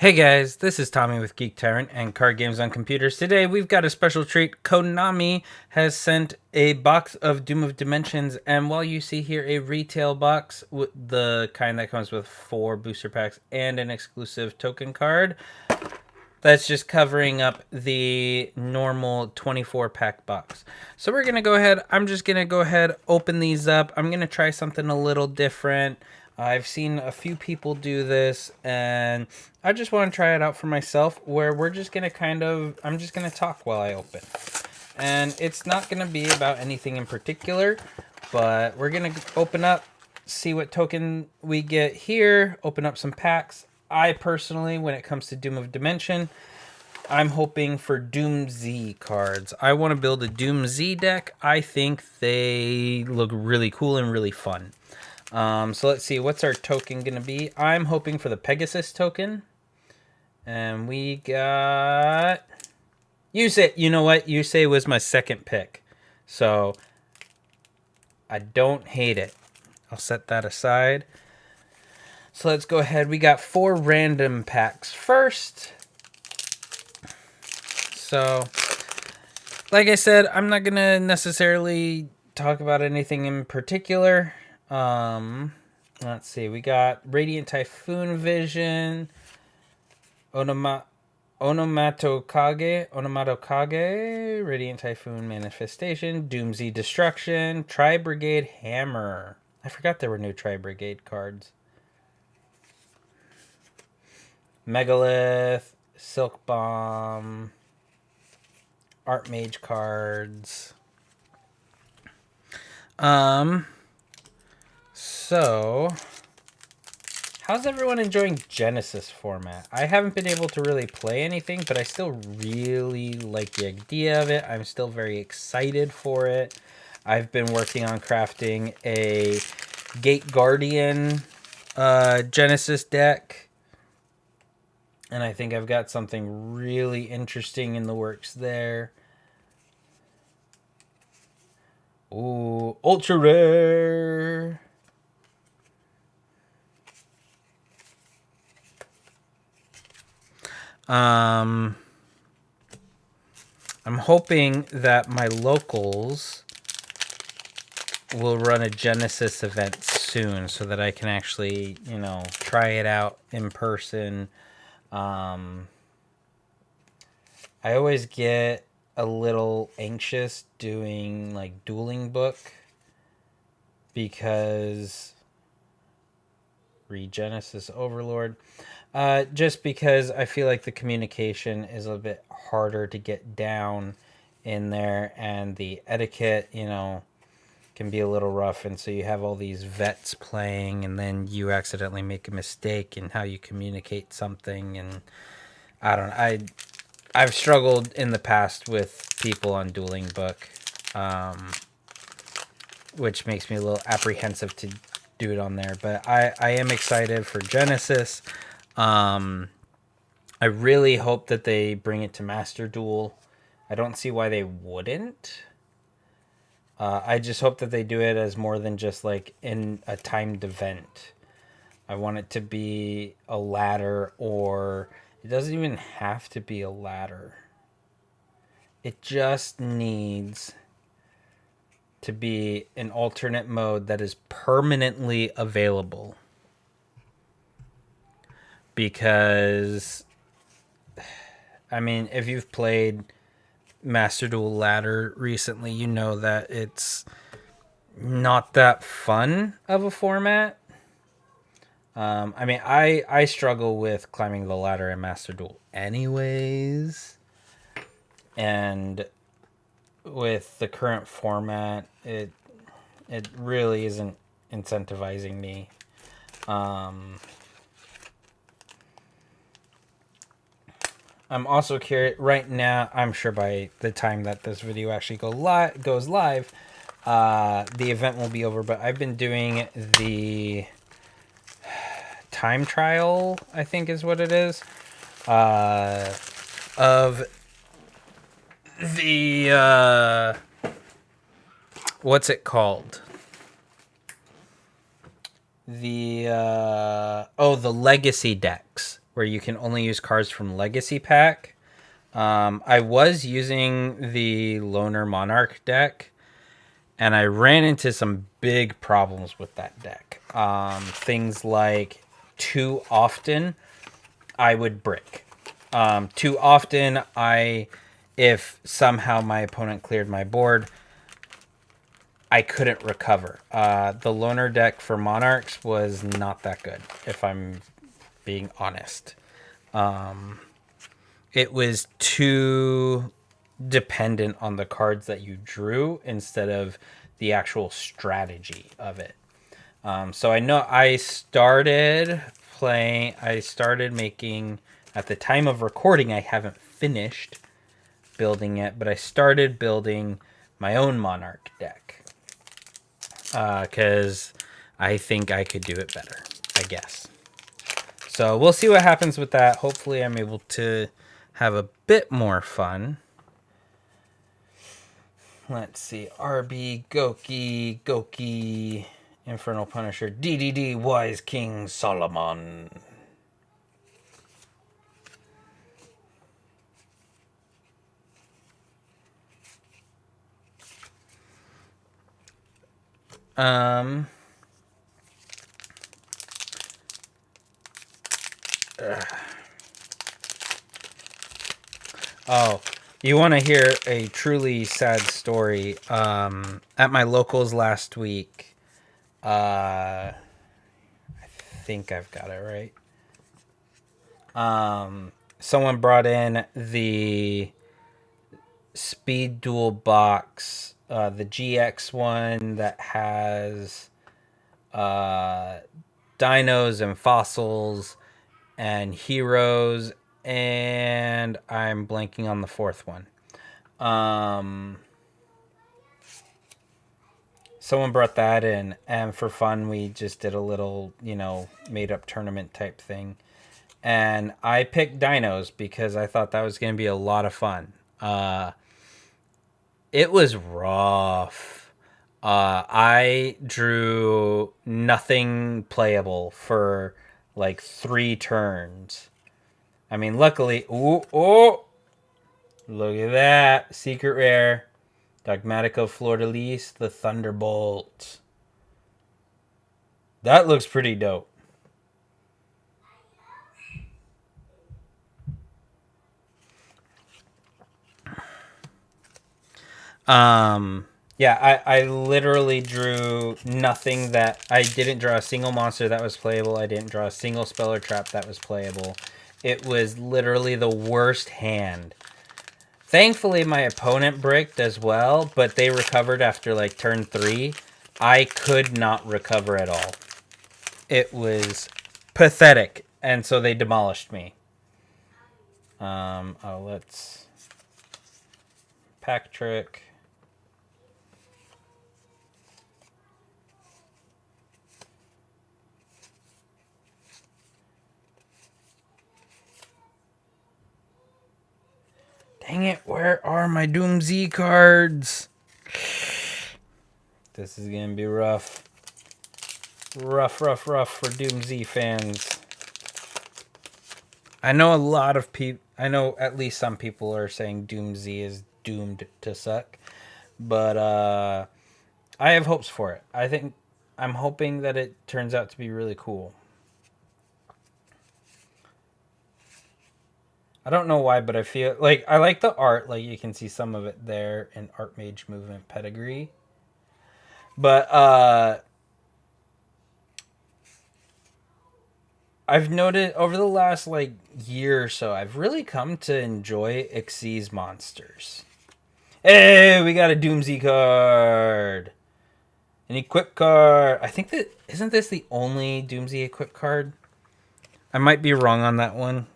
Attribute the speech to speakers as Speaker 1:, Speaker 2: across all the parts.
Speaker 1: Hey guys, this is Tommy with Geek Tyrant and Card Games on Computers. Today we've got a special treat. Konami has sent a box of Doom of Dimensions, and while you see here a retail box, with the kind that comes with 4 booster packs and an exclusive token card, that's just covering up the normal 24 pack box. So we're going to go ahead, I'm just going to go ahead, open these up. I'm going to try something a little different. I've seen a few people do this, and I just want to try it out for myself, where we're just going to I'm just going to talk while I open. And it's not going to be about anything in particular, but we're going to open up, see what token we get here, open up some packs. I personally, when it comes to Doom of Dimension, I'm hoping for DOOMZ cards. I want to build a DOOMZ deck. I think they look really cool and really fun. So let's see, what's our token going to be? I'm hoping for the Pegasus token. And we got... Yusei. You know what? Yusei was my second pick. So I don't hate it. I'll set that aside. So let's go ahead. We got 4 random packs first. So, like I said, I'm not going to necessarily talk about anything in particular. Let's see. We got Radiant Typhoon Vision, Onomatokage, Radiant Typhoon Manifestation, DOOMZ Destruction, Tri-Brigade Hammer. I forgot there were new Tri-Brigade cards. Megalith, Silk Bomb, Art Mage cards. So, how's everyone enjoying Genesis format? I haven't been able to really play anything, but I still really like the idea of it. I'm still very excited for it. I've been working on crafting a Gate Guardian Genesis deck, and I think I've got something really interesting in the works there. Ooh, ultra rare. I'm hoping that my locals will run a Genesis event soon so that I can actually, try it out in person. I always get a little anxious doing like dueling book because Genesis Overlord. Just because I feel like the communication is a bit harder to get down in there, and the etiquette, can be a little rough, and so you have all these vets playing, and then you accidentally make a mistake in how you communicate something, and I don't know. I've struggled in the past with people on Dueling Book, which makes me a little apprehensive to do it on there, but I am excited for Genesis. I really hope that they bring it to Master Duel. I don't see why they wouldn't. I just hope that they do it as more than just like in a timed event. I want it to be a ladder, or it doesn't even have to be a ladder. It just needs to be an alternate mode that is permanently available. Because, I mean, if you've played Master Duel Ladder recently, you know that it's not that fun of a format. I mean, I struggle with climbing the ladder in Master Duel anyways. And with the current format, it really isn't incentivizing me. I'm also curious right now. I'm sure by the time that this video actually goes live, the event will be over. But I've been doing the time trial, I think is what it is, of the what's it called? The the legacy decks. where you can only use cards from Legacy Pack. I was using the Loner Monarch deck, and I ran into some big problems with that deck. Things like too often I would brick. Too often if somehow my opponent cleared my board, I couldn't recover. The Loner deck for Monarchs was not that good, if I'm being honest. It was too dependent on the cards that you drew instead of the actual strategy of it. So I know I started making, at the time of recording, I haven't finished building it, but I started building my own Monarch deck. Because I think I could do it better, I guess. So we'll see what happens with that. Hopefully I'm able to have a bit more fun. Let's see. RB, Goki, Infernal Punisher, DDD, Wise King Solomon. Oh, you want to hear a truly sad story? At my locals last week, I think I've got it right. Someone brought in the Speed Duel box, the GX one that has dinos and fossils and heroes, and I'm blanking on the fourth one. Someone brought that in, and for fun, we just did a little, made up tournament type thing. And I picked dinos because I thought that was going to be a lot of fun. It was rough. I drew nothing playable for like 3 turns. I mean, luckily, oh, look at that. Secret rare. Dogmatico Fleur-de-Lis, the Thunderbolt. That looks pretty dope. Yeah, I literally drew nothing that... I didn't draw a single monster that was playable. I didn't draw a single spell or trap that was playable. It was literally the worst hand. Thankfully, my opponent bricked as well, but they recovered after like turn 3. I could not recover at all. It was pathetic, and so they demolished me. Let's... Pack trick. Dang it, where are my DOOMZ cards? This is going to be rough. Rough for DOOMZ fans. I know a lot of people... I know at least some people are saying DOOMZ is doomed to suck. But I have hopes for it. I'm hoping that it turns out to be really cool. I don't know why, but I feel like I like the art. Like you can see some of it there in Art Mage Movement Pedigree. But I've noted over the last like year or so, I've really come to enjoy Xyz monsters. Hey, we got a DOOMZ card. An equip card. I think that... Isn't this the only DOOMZ equip card? I might be wrong on that one.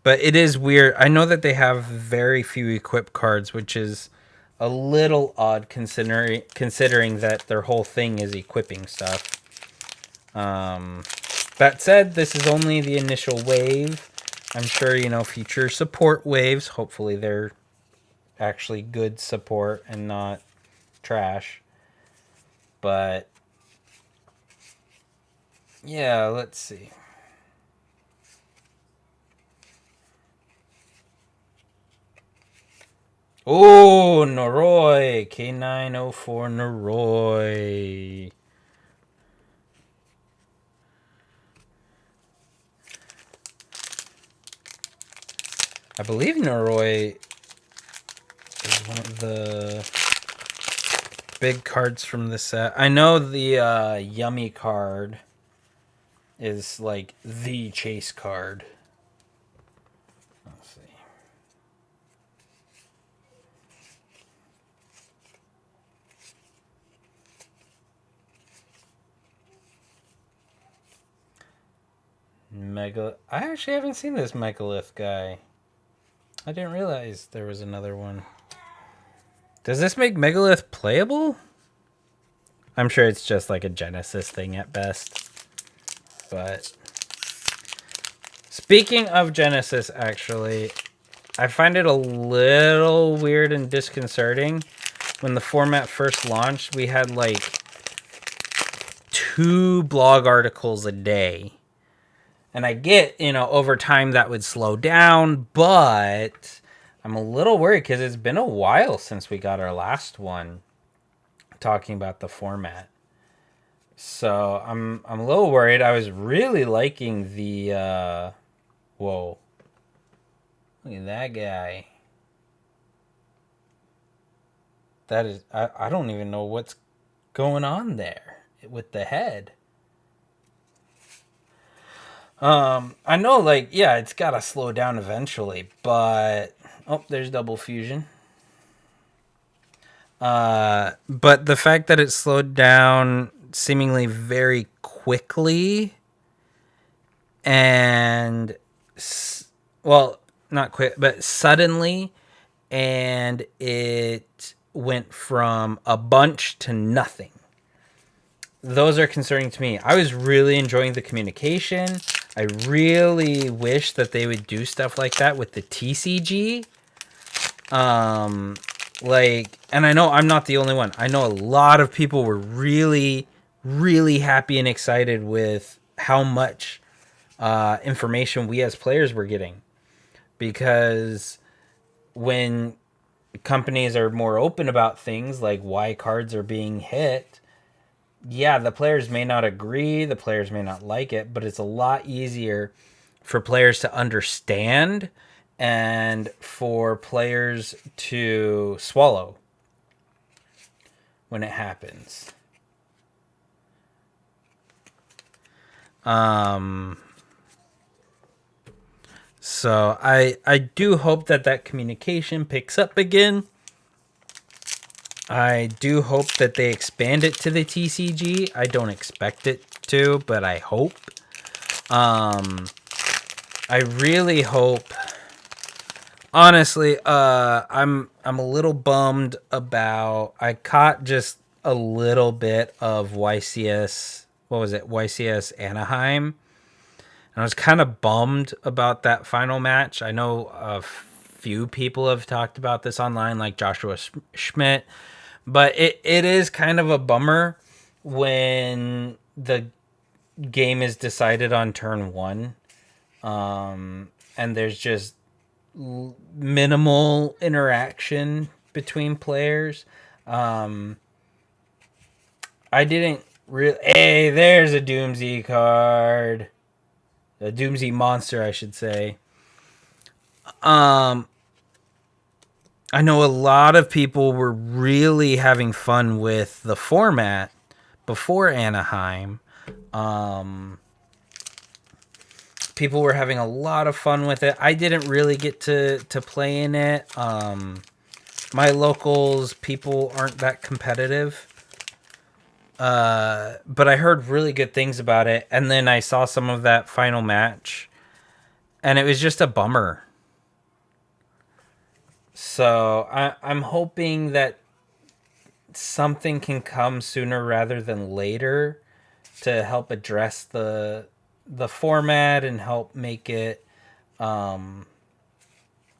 Speaker 1: But it is weird. I know that they have very few equip cards, which is a little odd considering that their whole thing is equipping stuff. That said, this is only the initial wave. I'm sure, future support waves, hopefully they're actually good support and not trash. But yeah, let's see. Oh, Noroi. K904 Noroi. I believe Noroi is one of the big cards from the set. I know the Yummy card is like the chase card. Let's see. I actually haven't seen this Megalith guy. I didn't realize there was another one. Does this make Megalith playable? I'm sure it's just like a Genesis thing at best. But speaking of Genesis, actually, I find it a little weird and disconcerting. When the format first launched, we had like 2 blog articles a day. And I get, over time that would slow down, but I'm a little worried because it's been a while since we got our last one talking about the format. So I'm a little worried. I was really liking the whoa. Look at that guy. That is I don't even know what's going on there with the head. I know, like, yeah, it's gotta slow down eventually, but oh, there's double fusion. But the fact that it slowed down seemingly very quickly, and well, not quick, but suddenly, and it went from a bunch to nothing. Those are concerning to me. I was really enjoying the communication. I really wish that they would do stuff like that with the TCG. And I know I'm not the only one. I know a lot of people were really, really happy and excited with how much information we as players were getting. Because when companies are more open about things like why cards are being hit, yeah, the players may not agree, the players may not like it, but it's a lot easier for players to understand and for players to swallow when it happens. So I do hope that communication picks up again. I do hope that they expand it to the TCG. I don't expect it to, but I hope. I really hope. Honestly, I'm a little bummed about. I caught just a little bit of YCS. What was it? YCS Anaheim. And I was kind of bummed about that final match. I know a few people have talked about this online, like Joshua Schmidt. But it is kind of a bummer when the game is decided on turn 1. And there's just minimal interaction between players. I didn't really... Hey, there's a DOOMZ card. A DOOMZ monster, I should say. I know a lot of people were really having fun with the format before Anaheim. People were having a lot of fun with it. I didn't really get to play in it. My locals, people aren't that competitive. But I heard really good things about it. And then I saw some of that final match. And it was just a bummer. So I'm hoping that something can come sooner rather than later to help address the format and help make it a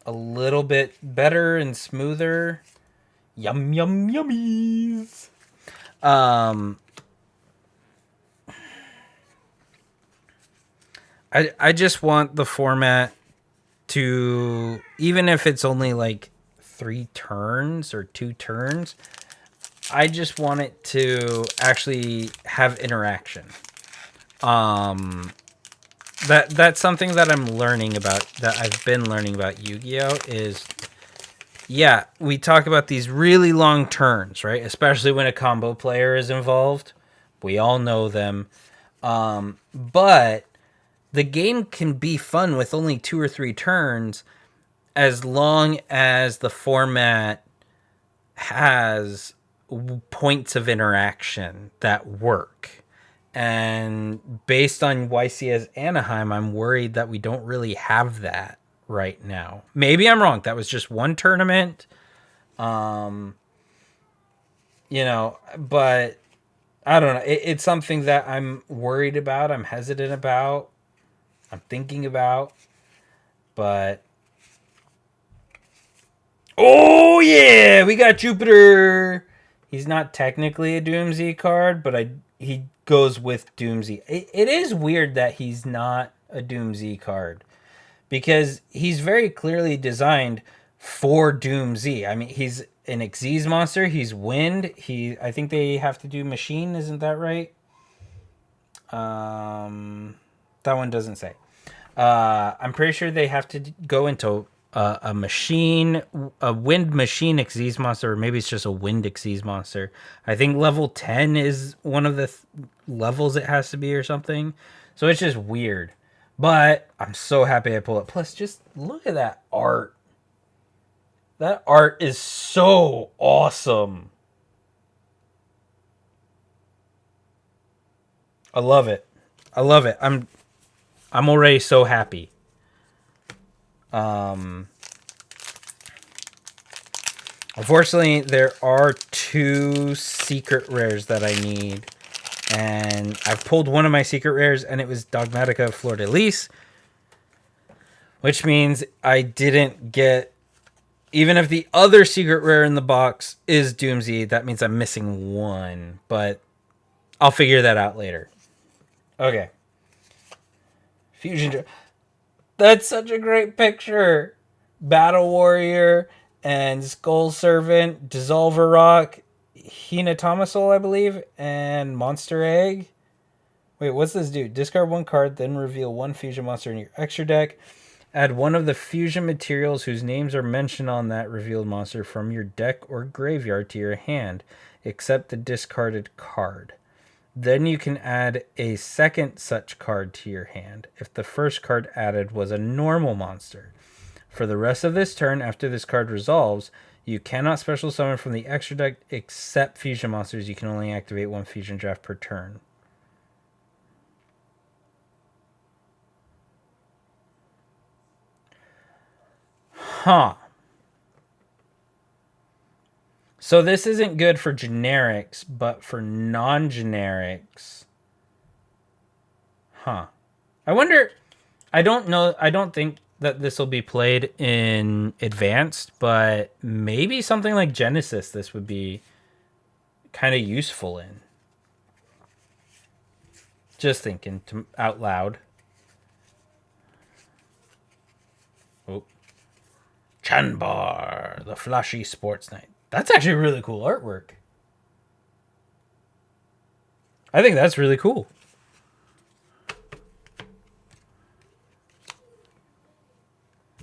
Speaker 1: little bit better and smoother. Yum yum yummies. I just want the format to, even if it's only like 3 turns or 2 turns. I just want it to actually have interaction. That's something that I'm learning about, that I've been learning about Yu-Gi-Oh! Is, yeah, we talk about these really long turns, right? Especially when a combo player is involved. We all know them. But the game can be fun with only 2 or 3 turns, as long as the format has points of interaction that work. And based on YCS Anaheim, I'm worried that we don't really have that right now. Maybe I'm wrong. That was just one tournament. But I don't know. It's something that I'm worried about. I'm hesitant about. I'm thinking about. But oh yeah, we got Jupiter. He's not technically a DOOMZ card, but he goes with DOOMZ. It is weird that he's not a DOOMZ card, because he's very clearly designed for DOOMZ. I mean, he's an Xyz monster. He's wind. I think they have to do machine. Isn't that right? That one doesn't say. I'm pretty sure they have to go into a machine, a wind machine Xyz monster, or maybe it's just a wind Xyz monster. I think level 10 is one of the levels it has to be or something. So it's just weird. But I'm so happy I pulled it. Plus, just look at that art. That art is so awesome. I love it. I love it. I'm already so happy. Unfortunately, there are 2 secret rares that I need. And I've pulled one of my secret rares, and it was Dogmatica Fleur-de-Lis. Which means I didn't get... Even if the other secret rare in the box is DOOMZ, that means I'm missing one. But I'll figure that out later. Okay. Fusion... That's such a great picture. Battle Warrior and Skull Servant, Dissolver Rock, Hinatama I believe, and Monster Egg. Wait, what's this do? Discard 1 card, then reveal 1 fusion monster in your extra deck. Add 1 of the fusion materials whose names are mentioned on that revealed monster from your deck or graveyard to your hand, except the discarded card. Then you can add a second such card to your hand if the first card added was a normal monster. For the rest of this turn, after this card resolves, you cannot special summon from the extra deck except fusion monsters. You can only activate 1 fusion draft per turn. Huh. So this isn't good for generics, but for non-generics. Huh. I wonder... I don't know. I don't think that this will be played in advanced, but maybe something like Genesis this would be kind of useful in. Just thinking out loud. Oh. Chanbar, the flashy sports knight. That's actually really cool artwork. I think that's really cool.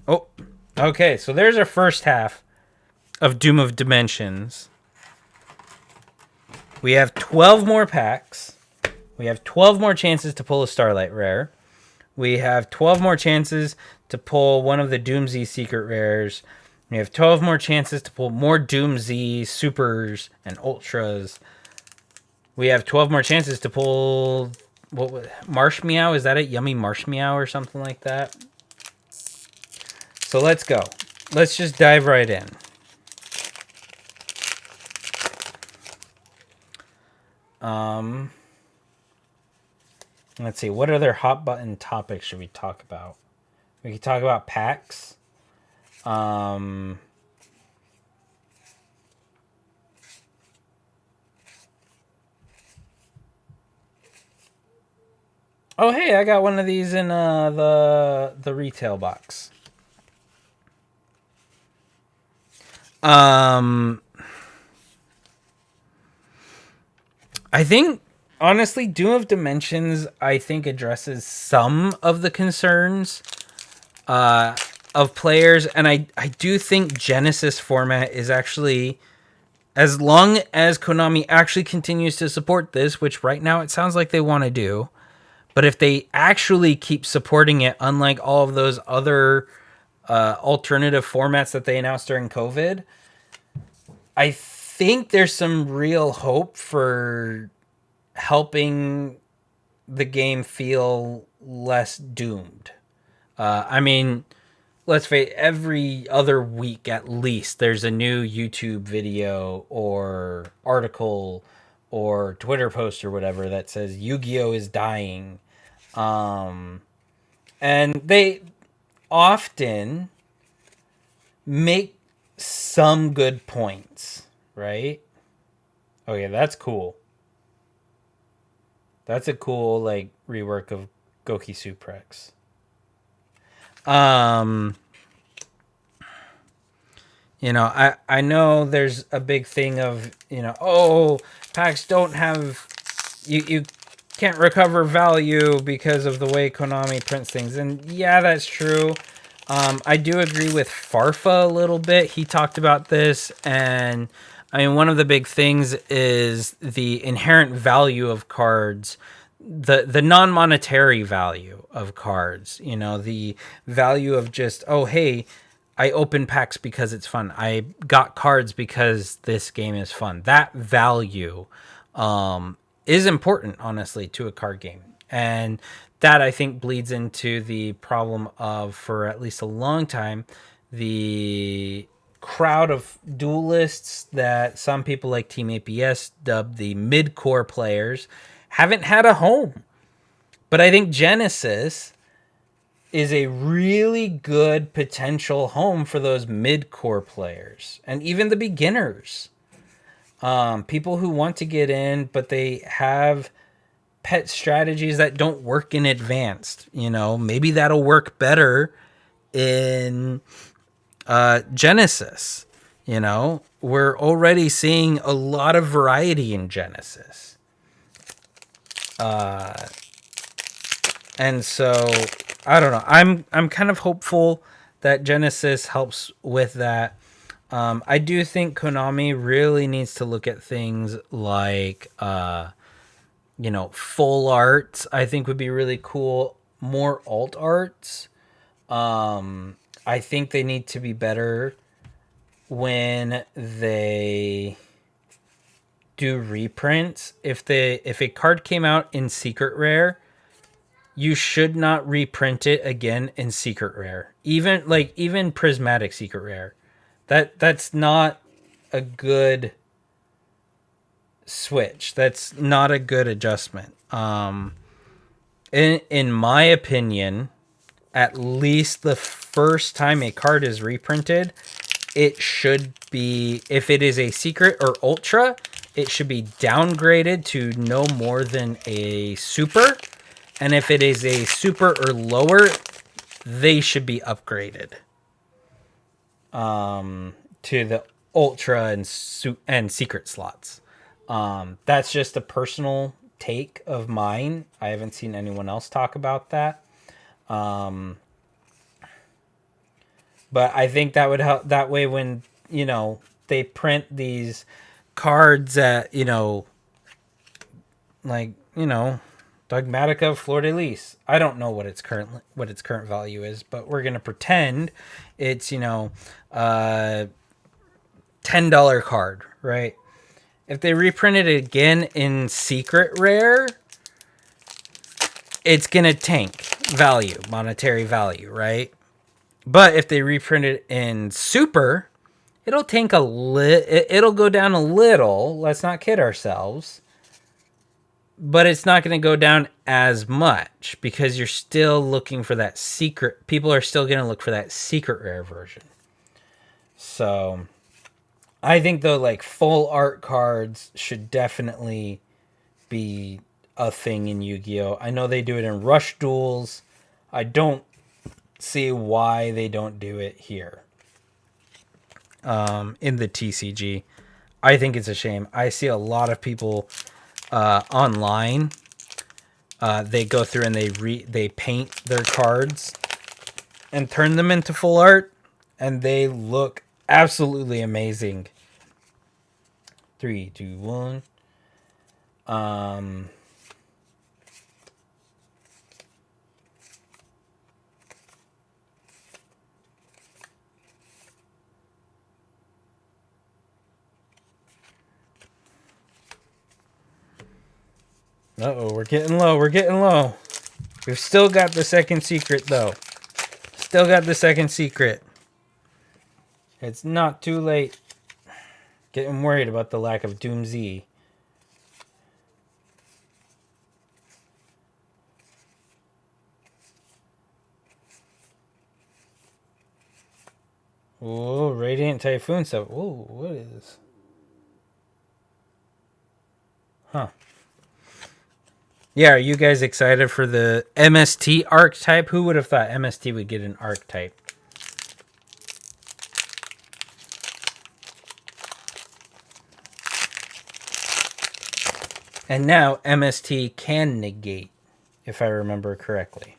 Speaker 1: Oh, okay. So there's our first half of Doom of Dimensions. We have 12 more packs. We have 12 more chances to pull a Starlight Rare. We have 12 more chances to pull one of the DOOMZ secret rares. We have 12 more chances to pull more DOOMZ supers and ultras. We have 12 more chances to pull... what? Marsh Meow? Is that it? Yummy Marsh Meow or something like that? So let's go. Let's just dive right in. Let's see. What other hot button topics should we talk about? We could talk about packs. Oh, hey, I got one of these in the retail box. Um, I think honestly, Doom of Dimensions, I think addresses some of the concerns of players, and I do think Genesis format is actually, as long as Konami actually continues to support this, which right now it sounds like they want to do, but if they actually keep supporting it, unlike all of those other alternative formats that they announced during COVID, I think there's some real hope for helping the game feel less doomed. I mean, let's face it, every other week at least, there's a new YouTube video or article or Twitter post or whatever that says Yu-Gi-Oh is dying. And they often make some good points, right? Okay, that's cool. That's a cool like rework of Goki Suprex. Um, I know there's a big thing of, oh, packs don't have, you can't recover value because of the way Konami prints things. And yeah, that's true. I do agree with Farfa a little bit. He talked about this, and I mean, one of the big things is the inherent value of cards, the non-monetary value of cards. The value of just, oh hey, I open packs because it's fun. I got cards because this game is fun. That value is important, honestly, to a card game. And that, I think, bleeds into the problem of, for at least a long time, the crowd of duelists that some people like Team APS dubbed the mid-core players haven't had a home. But I think Genesis is a really good potential home for those mid-core players and even the beginners. People who want to get in, but they have pet strategies that don't work in advanced. Maybe that'll work better in Genesis. We're already seeing a lot of variety in Genesis. And so I don't know. I'm kind of hopeful that Genesis helps with that. I do think Konami really needs to look at things like full arts. I think would be really cool. More alt arts. I think they need to be better when they do reprints. If a card came out in secret rare, you should not reprint it again in secret rare. Even prismatic secret rare. That's not a good switch. That's not a good adjustment. In my opinion, at least the first time a card is reprinted, it should be, if it is a secret or ultra, it should be downgraded to no more than a super. And if it is a super or lower, they should be upgraded to the ultra and secret slots. That's just a personal take of mine. I haven't seen anyone else talk about that. But I think that would help. That way, when they print these cards at Dogmatica Fleur de Lis. I don't know what its current value is, but we're gonna pretend it's $10 card, right? If they reprint it again in secret rare, it's gonna tank value, monetary value, right? But if they reprint it in super, it'll tank it'll go down a little. Let's not kid ourselves. But it's not going to go down as much because you're still looking for that secret. People are still going to look for that secret rare version. So I think though, like full art cards should definitely be a thing in Yu-Gi-Oh! I know they do it in Rush Duels. I don't see why they don't do it here. in the TCG. I think it's a shame. I see a lot of people online. They go through and they paint their cards and turn them into full art, and they look absolutely amazing. 3, 2, 1. Uh-oh, we're getting low. We're getting low. We've still got the second secret, though. Still got the second secret. It's not too late. Getting worried about the lack of DOOMZ. Oh, Radiant Typhoon stuff. Oh, what is this? Huh. Yeah, are you guys excited for the MST archetype? Who would have thought MST would get an archetype? And now MST can negate, if I remember correctly.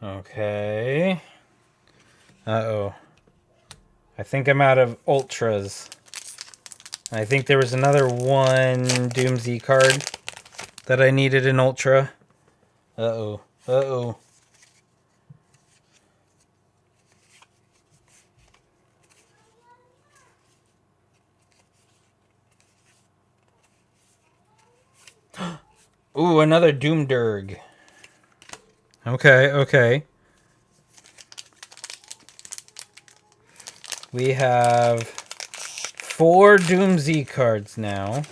Speaker 1: Okay. Uh-oh. I think I'm out of ultras. I think there was another one DOOMZ card that I needed in ultra. Uh-oh. Uh-oh. Ooh, another Doomderg. Okay, okay. We have 4 DOOMZ cards now.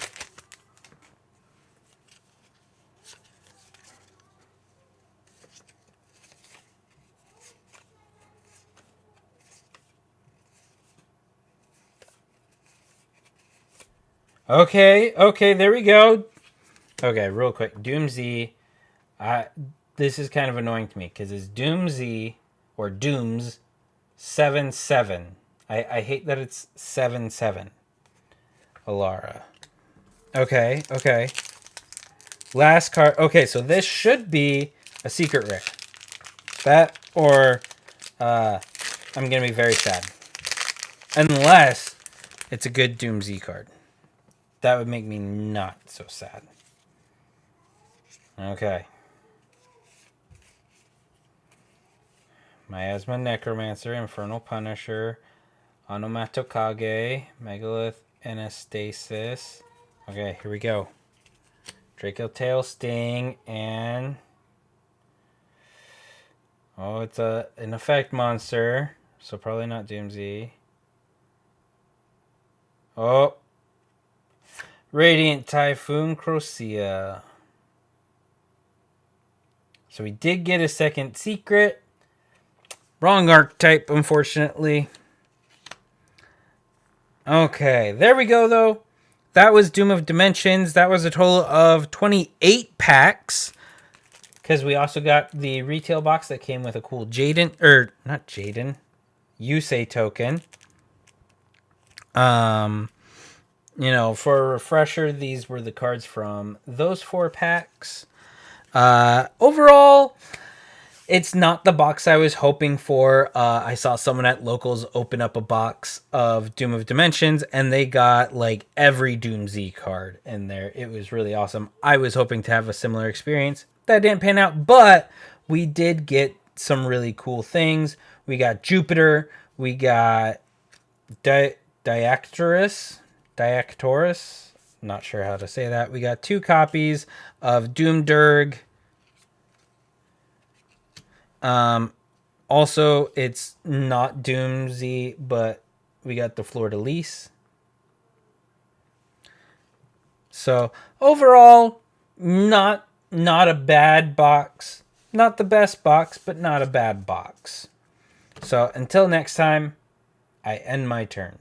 Speaker 1: Okay, okay, there we go. Okay, real quick. DOOMZ. This is kind of annoying to me because it's DOOMZ or DOOMZ 7-7. I hate that it's 7-7. Alara. Okay, okay. Last card. Okay, so this should be a secret rare. That or I'm going to be very sad. Unless it's a good DOOMZ card. That would make me not so sad. Okay. Miasma Necromancer, Infernal Punisher, Onomatokage, Megalith Anastasis. Okay, here we go. Draco Tail Sting, and... oh, it's an effect monster, so probably not DOOMZ. Oh! Radiant Typhoon Crocea. So we did get a second secret. Wrong archetype, unfortunately. Okay, there we go, though. That was Doom of Dimensions. That was a total of 28 packs. Because we also got the retail box that came with a cool Jaden, or not Jaden, Yusei token. You know, for a refresher, these were the cards from those 4 packs. Overall, it's not the box I was hoping for. I saw someone at Locals open up a box of Doom of Dimensions, and they got like every DOOMZ card in there. It was really awesome. I was hoping to have a similar experience. That didn't pan out, but we did get some really cool things. We got Jupiter. We got Diactorus. Not sure how to say that. We got 2 copies of Doomderg. Also, it's not DOOMZ, but we got the Fleur-de-Lis. So, overall, not a bad box. Not the best box, but not a bad box. So, until next time, I end my turn.